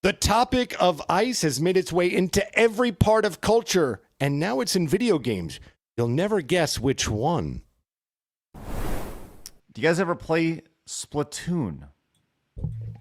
The topic of ice has made its way into every part of culture, and now it's in video games. You'll never guess which one. Do you guys ever play Splatoon?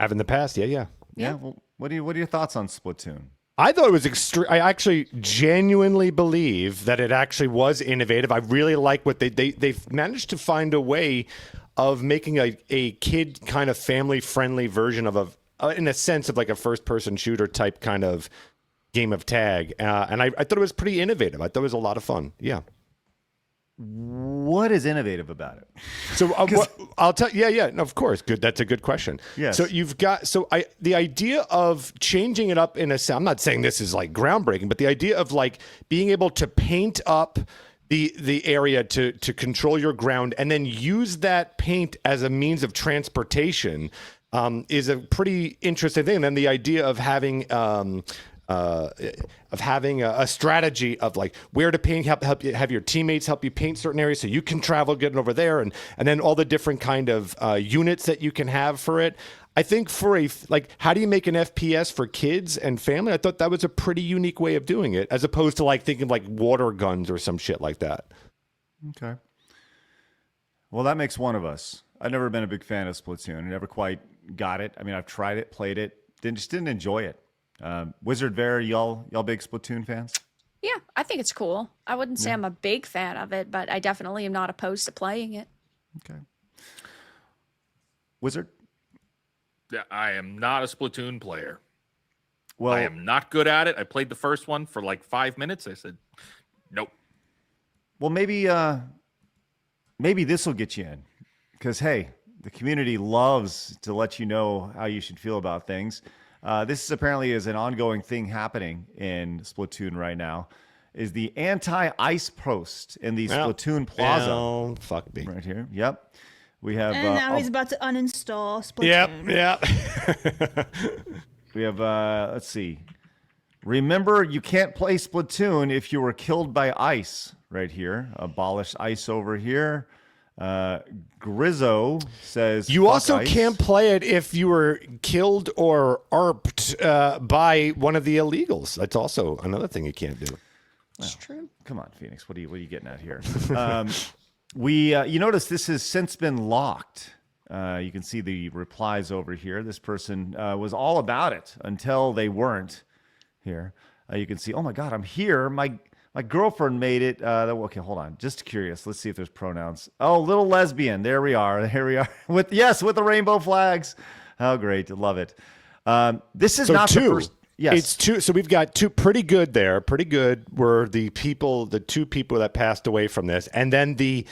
Have in the past, yeah. Well, what are your thoughts on Splatoon? I thought it was extreme. I actually genuinely believe that it actually was innovative. I really like what they've managed to find a way of making a kid kind of family friendly version of in a sense of like a first person shooter type kind of game of tag. And I thought it was pretty innovative. I thought it was a lot of fun. Yeah. What is innovative about it? So I'll tell you. Yeah, no, of course. Good. That's a good question. Yes. So the idea of changing it up in a sense, I'm not saying this is like groundbreaking, but the idea of like being able to paint up the area to control your ground and then use that paint as a means of transportation is a pretty interesting thing. And then the idea of having a strategy of like where to paint, help you have your teammates help you paint certain areas so you can travel getting over there, and then all the different kind of units that you can have for it. I think for how do you make an FPS for kids and family? I thought that was a pretty unique way of doing it, as opposed to like thinking like water guns or some shit like that. Okay. Well, that makes one of us. I've never been a big fan of Splatoon. I never quite got it. I mean, I've tried it, played it, just didn't enjoy it. Wizard Bear, y'all big Splatoon fans? Yeah, I think it's cool. I wouldn't say I'm a big fan of it, but I definitely am not opposed to playing it. Okay. Wizard? Yeah, I am not a Splatoon player. Well, I am not good at it. I played the first one for like 5 minutes. I said, nope. Well, maybe this will get you in, because hey, the community loves to let you know how you should feel about things. This is apparently is an ongoing thing happening in Splatoon right now. Is the anti-ice post in the Splatoon Plaza? Oh, fuck me. Right here. Yep. We have. And now he's about to uninstall Splatoon. Yep. We have. Let's see. Remember, you can't play Splatoon if you were killed by ice. Right here. Abolish ice over here. Grizzo says you also ice. can't play it if you were killed or ARPed by one of the illegals. That's also another thing you can't do. It's true. Come on, Phoenix. What are you getting at here? You notice this has since been locked. You can see the replies over here. This person was all about it until they weren't here. You can see, oh my God, I'm here. My girlfriend made it. Okay, hold on. Just curious. Let's see if there's pronouns. Oh, little lesbian. There we are. Here we are. With the rainbow flags. How great. Love it. This is not the first. Yes. It's two. So we've got two pretty good there. Pretty good were the two people that passed away from this. And then the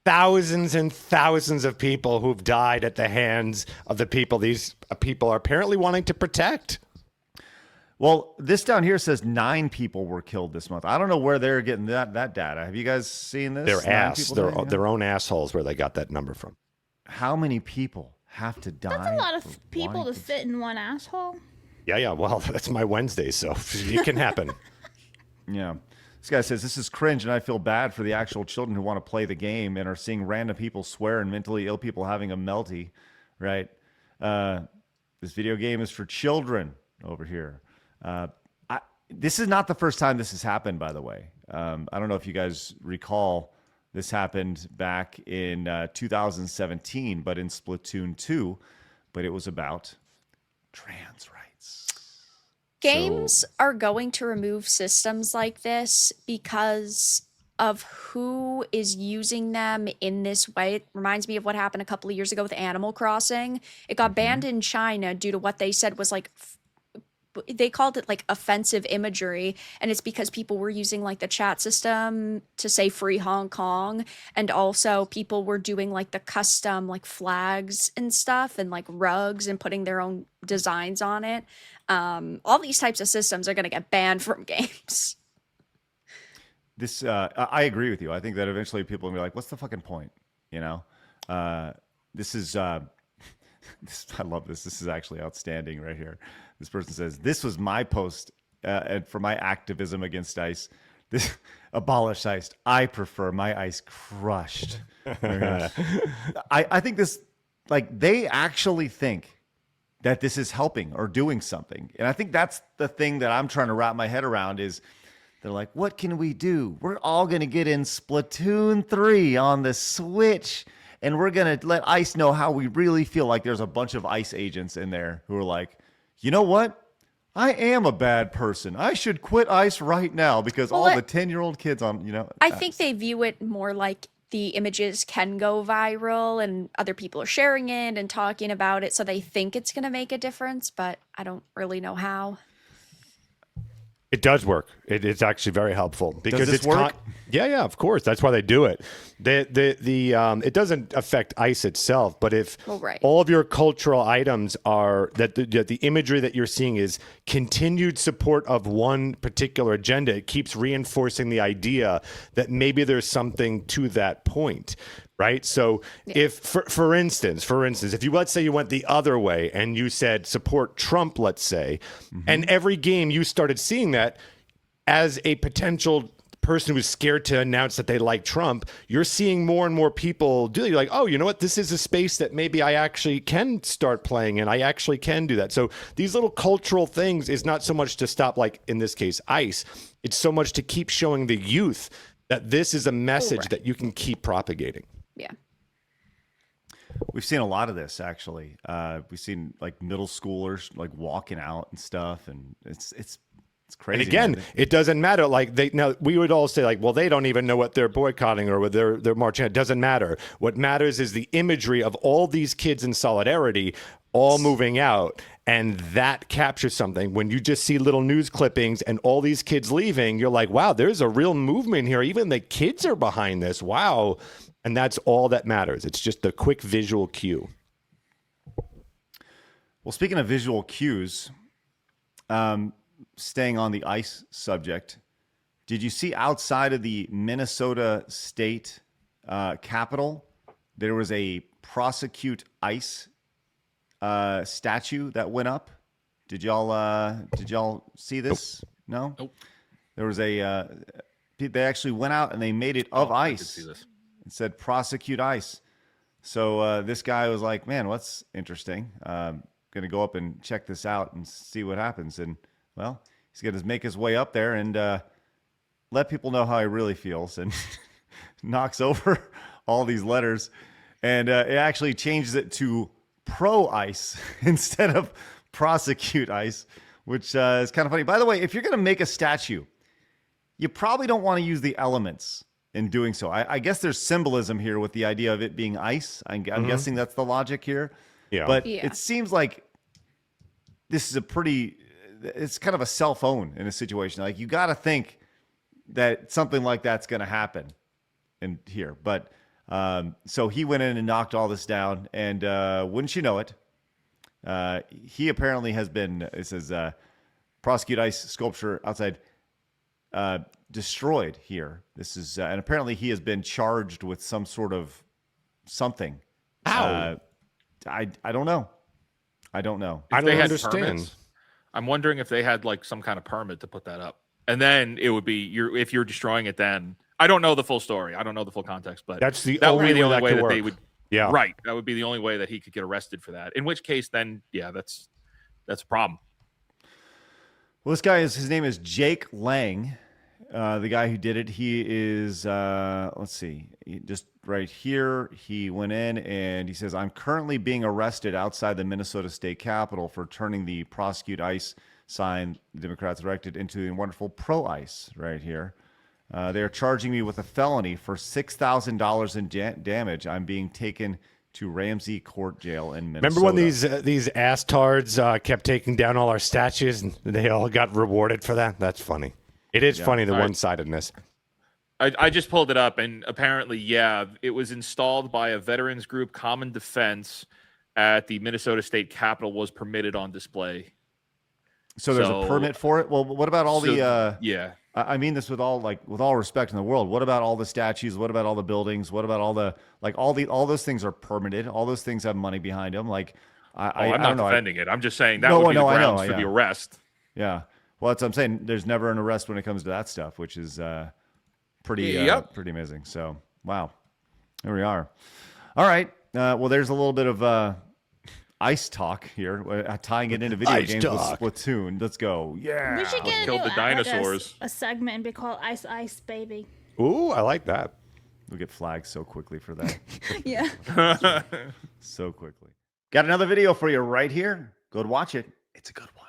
thousands and thousands of people who've died at the hands of the people these people are apparently wanting to protect. Well, this down here says 9 people were killed this month. I don't know where they're getting that data. Have you guys seen this? Their own assholes where they got that number from. How many people have to die? That's a lot of people to fit in one asshole. Yeah. Well, that's my Wednesday, so it can happen. Yeah. This guy says, this is cringe, and I feel bad for the actual children who want to play the game and are seeing random people swear and mentally ill people having a melty, right? This video game is for children over here. This is not the first time this has happened, by the way. I don't know if you guys recall, this happened back in 2017, but in Splatoon 2, but it was about trans rights. Games are going to remove systems like this because of who is using them in this way. It reminds me of what happened a couple of years ago with Animal Crossing. It got banned in China due to what they said was like they called it like offensive imagery, and it's because people were using like the chat system to say free Hong Kong, and also people were doing like the custom like flags and stuff and like rugs and putting their own designs on it. All these types of systems are going to get banned from games. This I agree with you. I think that eventually people will be like, what's the fucking point? You know, this is I love this. This is actually outstanding right here. This person says, this was my post and for my activism against ICE. This abolish ICE. I prefer my ICE crushed. I think this, like, they actually think that this is helping or doing something. And I think that's the thing that I'm trying to wrap my head around is they're like, what can we do? We're all going to get in Splatoon 3 on the Switch, and we're going to let ICE know how we really feel. Like there's a bunch of ICE agents in there who are like, you know what? I am a bad person. I should quit ICE right now because all the 10-year-old kids on, I think they view it more like the images can go viral and other people are sharing it and talking about it. So they think it's going to make a difference, but I don't really know how. It does work. It's actually very helpful because this work? Yeah, of course. That's why they do it. It doesn't affect ICE itself, but if all of your cultural items are that the imagery that you're seeing is continued support of one particular agenda, it keeps reinforcing the idea that maybe there's something to that point. Right. So if, for instance, if let's say you went the other way and you said support Trump, let's say, and every game you started seeing that as a potential person who's scared to announce that they like Trump, you're seeing more and more people do it. You're like, oh, you know what? This is a space that maybe I actually can start playing and I actually can do that. So these little cultural things is not so much to stop, like in this case, ICE. It's so much to keep showing the youth that this is a message that you can keep propagating. Yeah. We've seen a lot of this actually. We've seen like middle schoolers like walking out and stuff, and it's crazy. And again, it doesn't matter. Like we would all say like, well, they don't even know what they're boycotting or what they're marching. It doesn't matter. What matters is the imagery of all these kids in solidarity, all moving out. And that captures something. When you just see little news clippings and all these kids leaving, you're like, wow, there's a real movement here. Even the kids are behind this. Wow. And that's all that matters. It's just a quick visual cue. Well, speaking of visual cues, staying on the ICE subject, did you see outside of the Minnesota State Capitol, there was a prosecute ICE statue that went up? Did y'all see this? No? Nope. There was they actually went out and they made it of ICE. I did see this. It said prosecute ICE. So this guy was like, man, what's interesting? Going to go up and check this out and see what happens. And, well, he's going to make his way up there and let people know how he really feels and knocks over all these letters. And it actually changes it to pro-ICE instead of prosecute ICE, which is kind of funny. By the way, if you're going to make a statue, you probably don't want to use the elements in doing so. I guess there's symbolism here with the idea of it being ice. I'm guessing that's the logic here. Yeah. But it seems like this is it's kind of a cell phone in a situation. Like you got to think that something like that's going to happen in here. But so he went in and knocked all this down. And wouldn't you know it, he apparently has been, it says, prosecute ICE sculpture outside destroyed here. This is, and apparently he has been charged with some sort of something. Ow. I don't know. I don't understand. Permits, I'm wondering if they had like some kind of permit to put that up, and then it would be if you're destroying it. Then I don't know the full story. I don't know the full context, but that would be the only way that they would. Yeah, right. That would be the only way that he could get arrested for that. In which case, then that's a problem. Well, this guy his name is Jake Lang. The guy who did it, he is, let's see, just right here, he went in and he says, I'm currently being arrested outside the Minnesota State Capitol for turning the prosecute ICE sign the Democrats erected into a wonderful pro-ICE right here. They are charging me with a felony for $6,000 in damage. I'm being taken to Ramsey Court Jail in Minnesota. Remember when these ass-tards kept taking down all our statues and they all got rewarded for that? That's funny. It is funny, the one-sidedness. I just pulled it up, and apparently, it was installed by a veterans group, Common Defense, at the Minnesota State Capitol, was permitted on display. So there's a permit for it? Well, what about all I mean this with all respect in the world. What about all the statues? What about all the buildings? What about all the all those things are permitted. All those things have money behind them. Like I'm not defending it. I'm just saying that would be the grounds for the arrest. Yeah. Well, that's what I'm saying. There's never an arrest when it comes to that stuff, which is pretty amazing. So, wow. There we are. All right. Well, there's a little bit of ice talk here, tying it into video Ice games talk. with Splatoon. Let's go. Yeah. We should get Killed the dinosaurs. a segment and be called Ice Ice Baby. Ooh, I like that. We'll get flagged so quickly for that. Yeah. So quickly. Got another video for you right here. Go and watch it. It's a good one.